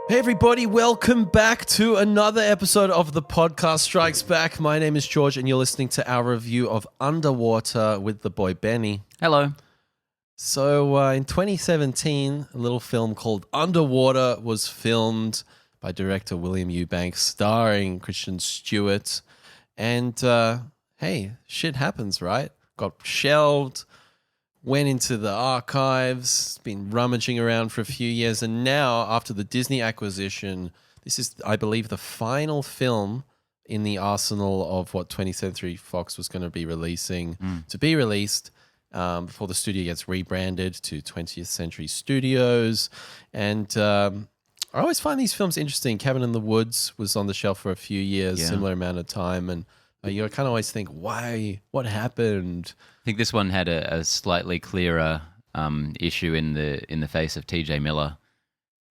Hey everybody, welcome back to another episode of the podcast Strikes Back. My name is George and you're listening to our review of Underwater with the boy Benny. Hello. So in 2017, a little film called Underwater was filmed by director William Eubanks, starring Kristen Stewart. And hey, shit happens, right? Got shelved, went into the archives, been rummaging around for a few years, and now, after the Disney acquisition, this is, I believe, the final film in the arsenal of what 20th Century Fox was going to be releasing to be released before the studio gets rebranded to 20th Century Studios. And I always find these films interesting. Cabin in the Woods was on the shelf for a few years, similar amount of time, and you kind of always think, why? What happened? I think this one had a slightly clearer issue in the face of TJ Miller,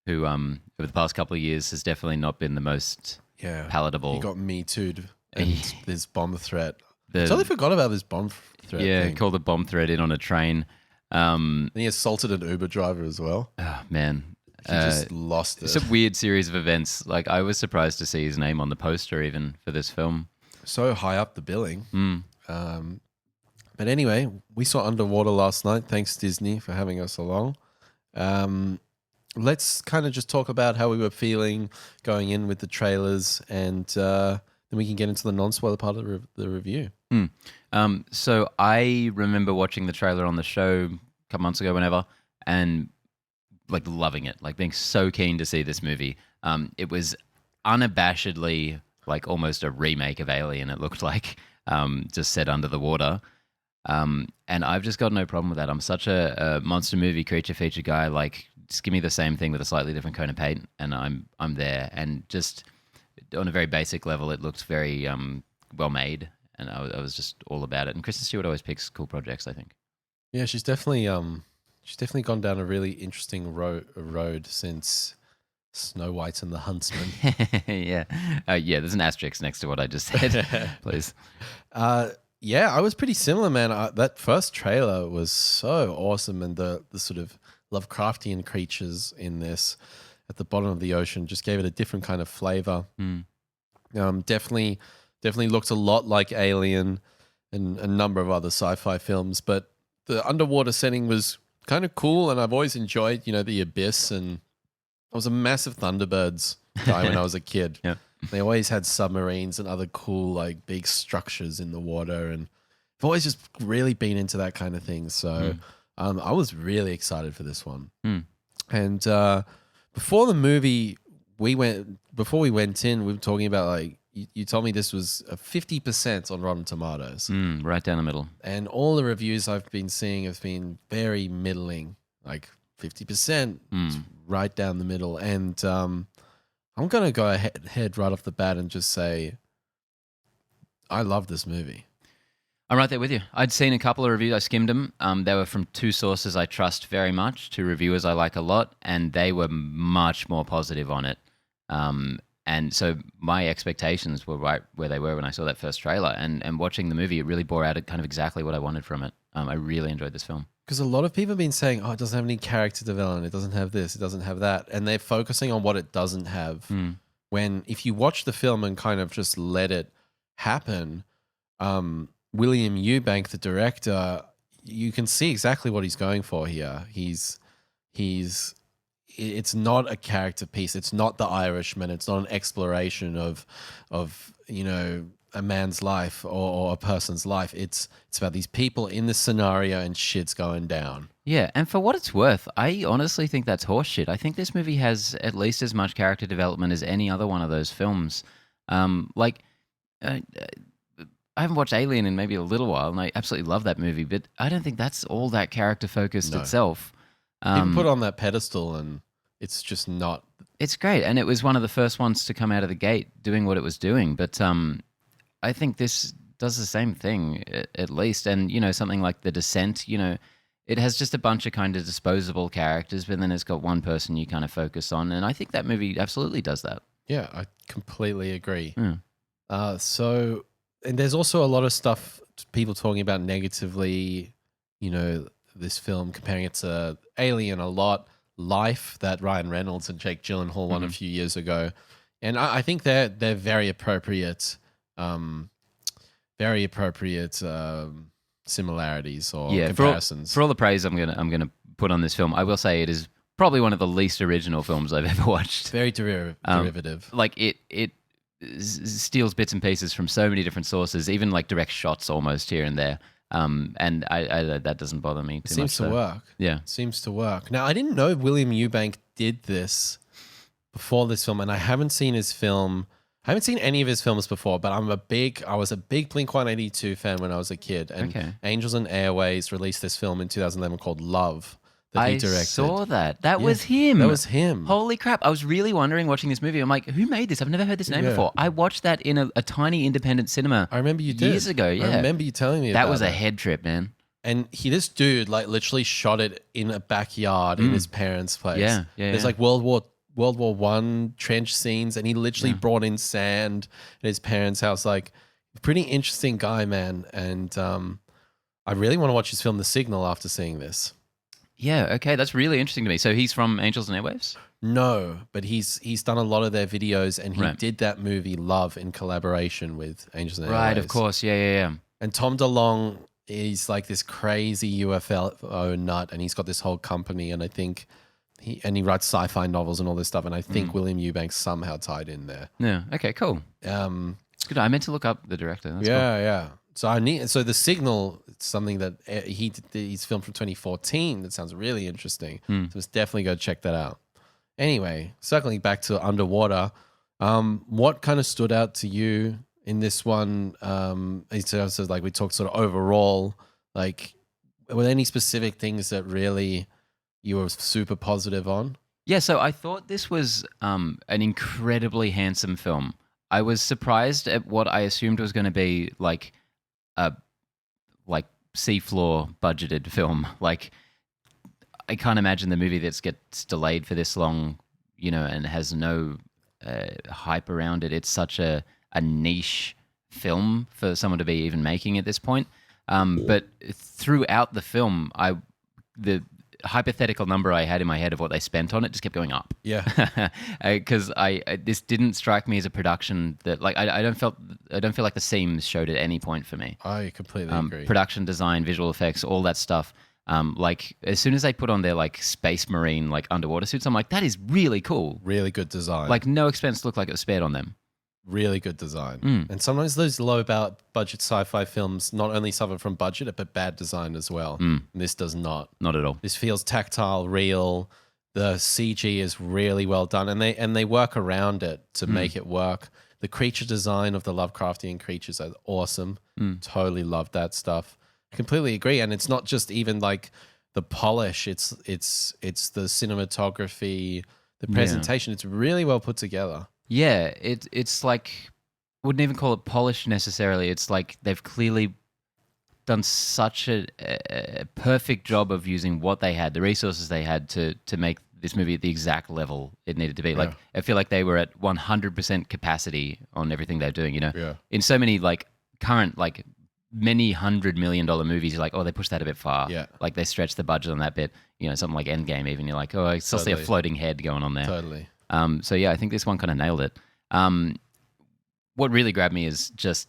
who over the past couple of years has definitely not been the most palatable. He got Me Too'd, and this bomb threat. I totally forgot about this bomb threat thing. Called a bomb threat in on a train. And he assaulted an Uber driver as well. Oh, man. He just lost it. It's a weird series of events. Like, I was surprised to see his name on the poster even for this film. So high up the billing. But anyway, we saw Underwater last night. Thanks, Disney, for having us along. Let's kind of just talk about how we were feeling going in with the trailers, and then we can get into the non-spoiler part of the review. So I remember watching the trailer on the show a couple months ago, whenever, and like loving it, like being so keen to see this movie. It was unabashedly like almost a remake of Alien, it looked like, just set under the water. And I've just got no problem with that. I'm such a monster movie creature feature guy. Like, just give me the same thing with a slightly different coat of paint, and I'm there. And just on a very basic level, it looked very well made, and I was just all about it. And Kristen Stewart always picks cool projects, I think. Yeah, she's definitely gone down a really interesting road since Snow White and the Huntsman. Yeah. There's an asterisk next to what I just said, please. Yeah, I was pretty similar, man. That first trailer was so awesome, and the sort of Lovecraftian creatures in this at the bottom of the ocean just gave it a different kind of flavor. Definitely looked a lot like Alien and a number of other sci-fi films, but the underwater setting was kind of cool, and I've always enjoyed, the abyss, and I was a massive Thunderbirds guy when I was a kid. Yeah. They always had submarines and other cool, like, big structures in the water, and I've always just really been into that kind of thing. So I was really excited for this one. And before the movie, before we went in, we were talking about, like, you told me this was a 50% on Rotten Tomatoes. Right down the middle. And all the reviews I've been seeing have been very middling, like 50%, right down the middle. And I'm going to go ahead right off the bat and just say I love this movie. I'm right there with you. I'd seen a couple of reviews. I skimmed them. They were from two sources I trust very much, two reviewers I like a lot, and they were much more positive on it. And so my expectations were right where they were when I saw that first trailer. And watching the movie, it really bore out kind of exactly what I wanted from it. I really enjoyed this film. Because a lot of people have been saying, it doesn't have any character development, it doesn't have this, it doesn't have that. And they're focusing on what it doesn't have. When if you watch the film and kind of just let it happen, William Eubank, the director, you can see exactly what he's going for here. It's not a character piece. It's not The Irishman. It's not an exploration of a man's life or a person's life. It's about these people in this scenario and shit's going down. Yeah, and for what it's worth, I honestly think that's horseshit. I think this movie has at least as much character development as any other one of those films. I haven't watched Alien in maybe a little while, and I absolutely love that movie, but I don't think that's all that character-focused itself. People put it on that pedestal, and it's just not. It's great, and it was one of the first ones to come out of the gate doing what it was doing, but I think this does the same thing, at least. And, something like The Descent, it has just a bunch of kind of disposable characters, but then it's got one person you kind of focus on, and I think that movie absolutely does that. Yeah, I completely agree. And there's also a lot of stuff people talking about negatively, this film, comparing it to Alien a lot, Life that Ryan Reynolds and Jake Gyllenhaal won a few years ago, and I think they're very appropriate, very appropriate similarities or Yeah, comparisons. for all the praise I'm gonna put on this film, I will say it is probably one of the least original films I've ever watched. Very derivative. Like it steals bits and pieces from so many different sources, even like direct shots almost here and there. And I that doesn't bother me too much. Seems to work. Yeah. Seems to work. Now, I didn't know William Eubank did this before this film, and I haven't seen his film. I haven't seen any of his films before, but I was a big Blink-182 fan when I was a kid, and Angels and Airways released this film in 2011 called Love that he directed. I saw that. That was him. That was him. Holy crap. I was really wondering watching this movie. I'm like, who made this? I've never heard this name before. I watched that in a tiny independent cinema. I remember you did. Years ago, yeah. I remember you telling me about that was a head trip, man. And this dude like literally shot it in a backyard in his parents' place. Yeah. There's like World War I trench scenes, and he literally brought in sand at his parents' house. Like, pretty interesting guy, man. And I really want to watch his film The Signal after seeing this. Yeah, okay, that's really interesting to me. So he's from Angels and Airwaves? No, but he's done a lot of their videos, and he did that movie Love in collaboration with Angels and Airwaves. Right, of course, yeah. And Tom DeLonge is like this crazy UFO nut, and he's got this whole company, and I think he writes sci-fi novels and all this stuff, and I think William Eubanks somehow tied in there. Yeah, okay, cool. It's good. I meant to look up the director. That's cool. Yeah. So The Signal, it's something that he's filmed from 2014. That sounds really interesting. So let's definitely go check that out. Anyway, circling back to Underwater, what kind of stood out to you in this one? In terms of, like, we talked sort of overall, like, were there any specific things that really you were super positive on? Yeah, so I thought this was an incredibly handsome film. I was surprised at what I assumed was going to be like a seafloor budgeted film. Like, I can't imagine the movie that gets delayed for this long, and has no hype around it. It's such a niche film for someone to be even making at this point. But throughout the film, the hypothetical number I had in my head of what they spent on it just kept going up. Yeah, because this didn't strike me as a production that, like, I don't feel like the seams showed at any point for me. I completely agree. Production design, visual effects, all that stuff. Like, as soon as they put on their like space marine like underwater suits, I'm like, that is really cool. Really good design. Like, no expense looked like it was spared on them. Really good design. And sometimes those low budget sci-fi films not only suffer from budget, but bad design as well. And this does not. Not at all. This feels tactile, real. The CG is really well done, and they work around it to make it work. The creature design of the Lovecraftian creatures are awesome. Totally love that stuff. Completely agree. And it's not just even like the polish. It's the cinematography, the presentation. It's really well put together. Yeah, it's like, wouldn't even call it polished necessarily. It's like they've clearly done such a perfect job of using what they had, the resources they had to make this movie at the exact level it needed to be. Like, I feel like they were at 100% capacity on everything they're doing, In so many like current, like many $100 million movies, you're like, oh, they pushed that a bit far. Yeah. Like, they stretched the budget on that bit, something like Endgame even. You're like, oh, I still see a floating head going on there. Totally. So yeah, I think this one kind of nailed it. What really grabbed me is just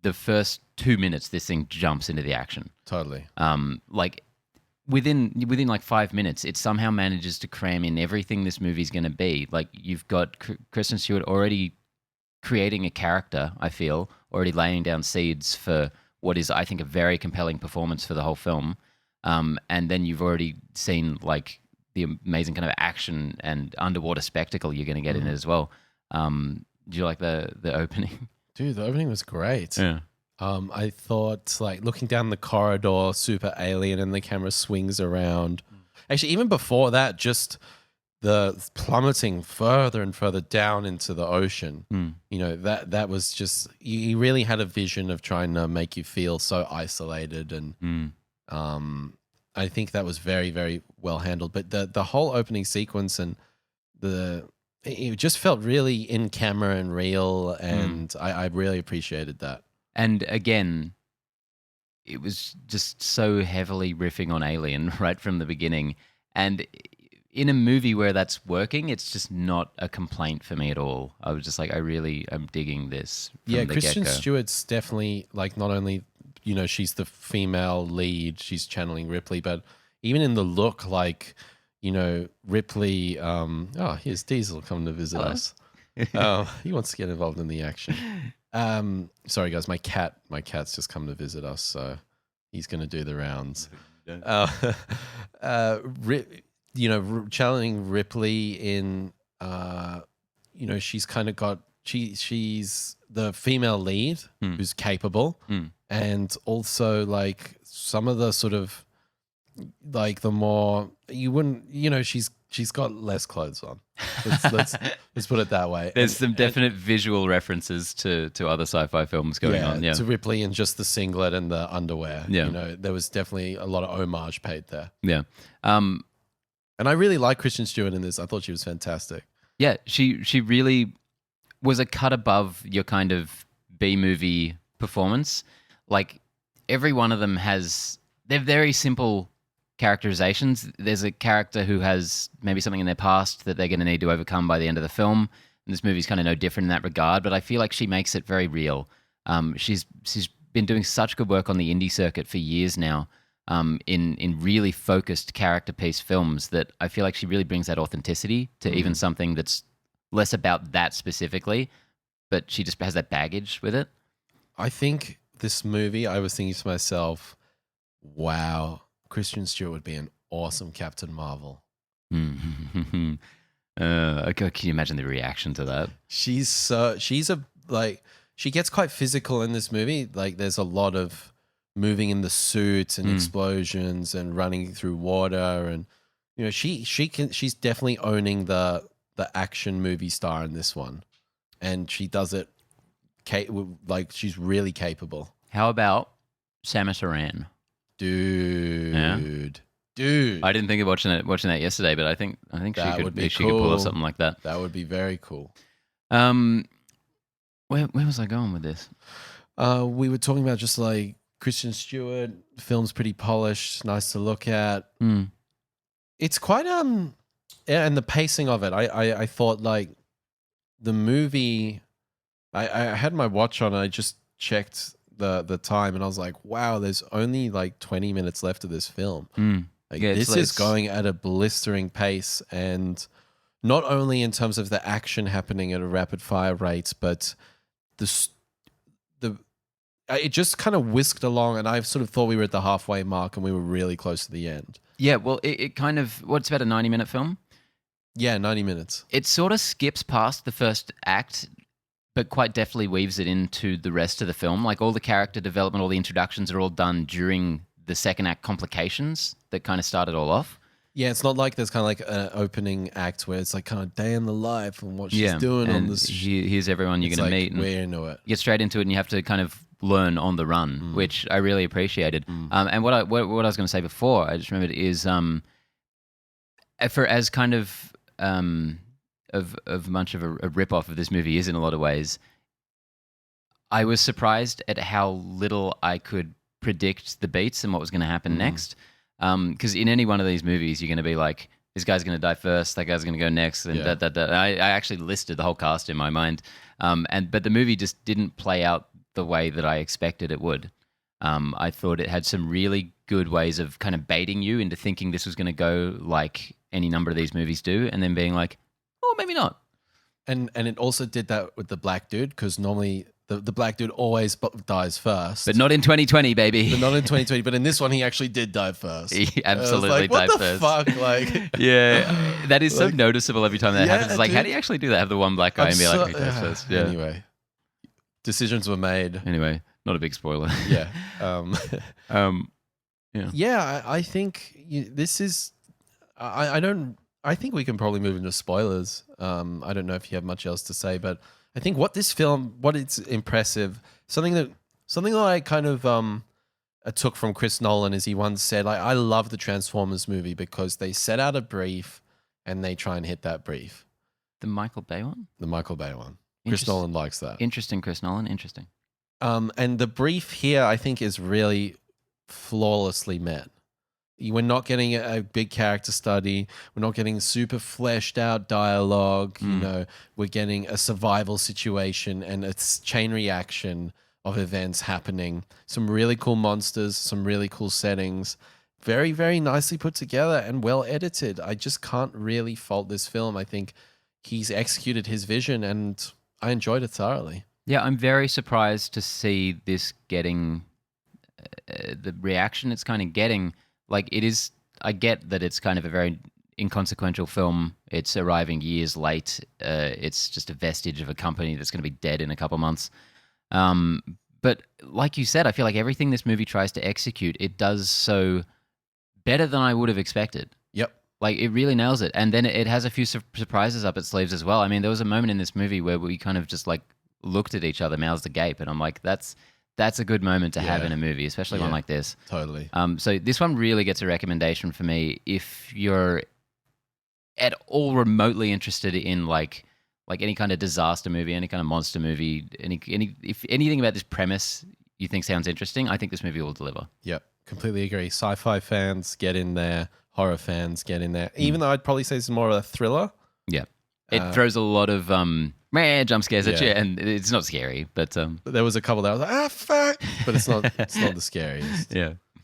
the first 2 minutes this thing jumps into the action. Totally. Like within like 5 minutes, it somehow manages to cram in everything this movie's going to be. Like, you've got Kristen Stewart already creating a character, I feel, already laying down seeds for what is, I think, a very compelling performance for the whole film. And then you've already seen like the amazing kind of action and underwater spectacle you're going to get in it as well. Do you like the opening? Dude, the opening was great. Yeah. I thought, like, looking down the corridor, super alien, and the camera swings around. Actually, even before that, just the plummeting further and further down into the ocean. That was just, he really had a vision of trying to make you feel so isolated, and I think that was very, very well handled. But the whole opening sequence and it just felt really in camera and real, and I really appreciated that. And again, it was just so heavily riffing on Alien right from the beginning. And in a movie where that's working, it's just not a complaint for me at all. I was just like, I'm digging this from Yeah, the Kristen get-go. Stewart's definitely like not only, you know, she's the female lead, she's channeling Ripley, but even in the look, like, you know, Ripley, here's Diesel coming to visit Hello. us. He wants to get involved in the action. Sorry guys, my cat's just come to visit us, so he's going to do the rounds. Channeling Ripley in, you know, she's kind of got she's the female lead who's capable, and also like some of the sort of like the more you wouldn't, you know, she's got less clothes on. Let's put it that way. There's some definite visual references to other sci-fi films going on. Yeah, to Ripley in just the singlet and the underwear. Yeah. You know, there was definitely a lot of homage paid there. Yeah. And I really like Kristen Stewart in this. I thought she was fantastic. Yeah, she really was a cut above your kind of B-movie performance. Like, every one of them they're very simple characterizations. There's a character who has maybe something in their past that they're going to need to overcome by the end of the film. And this movie's kind of no different in that regard, but I feel like she makes it very real. She's been doing such good work on the indie circuit for years now, in really focused character piece films, that I feel like she really brings that authenticity to even something that's less about that specifically, but she just has that baggage with it. I think this movie, I was thinking to myself, wow, Kristen Stewart would be an awesome Captain Marvel. Can you imagine the reaction to that? She gets quite physical in this movie. Like, there's a lot of moving in the suits and explosions and running through water, and you know, she's definitely owning the action movie star in this one, and she does it like she's really capable. How about Samus Aran? Dude. I didn't think of watching that yesterday, but I think she could pull off something like that. That would be very cool. Where was I going with this? We were talking about just like Kristen Stewart, film's pretty polished, nice to look at. It's quite and the pacing of it. I thought like the movie. I had my watch on and I just checked the time and I was like, wow, there's only like 20 minutes left of this film. Like, this is going at a blistering pace, and not only in terms of the action happening at a rapid fire rate, but it just kind of whisked along, and I sort of thought we were at the halfway mark and we were really close to the end. Yeah, well, it kind of, it's about a 90-minute film? Yeah, 90 minutes. It sort of skips past the first act, but quite deftly weaves it into the rest of the film. Like, all the character development, all the introductions are all done during the second act complications that kind of started all off. Yeah, it's not like there's kind of like an opening act where it's like kind of day in the life and what she's doing on this. Here's everyone you're going to meet. And we're into it. Get straight into it, and you have to kind of learn on the run, which I really appreciated. And what I was going to say before, I just remembered, is for as kind of much of a rip-off of this movie is in a lot of ways, I was surprised at how little I could predict the beats and what was going to happen next. Because in any one of these movies, you're going to be like, this guy's going to die first, that guy's going to go next, and I actually listed the whole cast in my mind. But the movie just didn't play out the way that I expected it would. I thought it had some really good ways of kind of baiting you into thinking this was going to go like any number of these movies do, and then being like, oh, maybe not. And it also did that with the black dude, because normally the black dude always dies first. But not in 2020, baby. But not in 2020. But in this one, he actually did die first. He absolutely died first. What the fuck? Like, yeah, that is so noticeable every time that happens. It's like, how do you actually do that? Have the one black guy and be like, he dies first. Yeah. Anyway, decisions were made. Anyway, not a big spoiler. Yeah. Yeah. I think this is. I think we can probably move into spoilers. I don't know if you have much else to say, but I think what it's impressive, something that I kind of I took from Chris Nolan is he once said, like, I love the Transformers movie because they set out a brief and they try and hit that brief. The Michael Bay one? The Michael Bay one. Chris Nolan likes that. Interesting, Chris Nolan. Interesting. And the brief here, I think, is really flawlessly met. We're not getting a big character study. We're not getting super fleshed out dialogue. You know, we're getting a survival situation and it's chain reaction of events happening. Some really cool monsters, some really cool settings. Very, very nicely put together and well edited. I just can't really fault this film. I think he's executed his vision and I enjoyed it thoroughly. Yeah, I'm very surprised to see this getting the reaction it's kind of getting. Like, it is, I get that it's kind of a very inconsequential film. It's arriving years late. It's just a vestige of a company that's going to be dead in a couple months. But like you said, I feel like everything this movie tries to execute, it does so better than I would have expected. Yep. Like, it really nails it. And then it has a few surprises up its sleeves as well. I mean, there was a moment in this movie where we kind of just like looked at each other, mouths agape, and I'm like, that's a good moment to have in a movie, especially one like this. Totally. So this one really gets a recommendation for me if you're at all remotely interested in like any kind of disaster movie, any kind of monster movie, if anything about this premise you think sounds interesting, I think this movie will deliver. Yep, completely agree. Sci-fi fans, get in there. Horror fans, get in there. Even though I'd probably say it's more of a thriller. Yeah. It throws a lot of jump scares at you, and it's not scary, but there was a couple that I was like, fuck, but it's not the scariest. Yeah.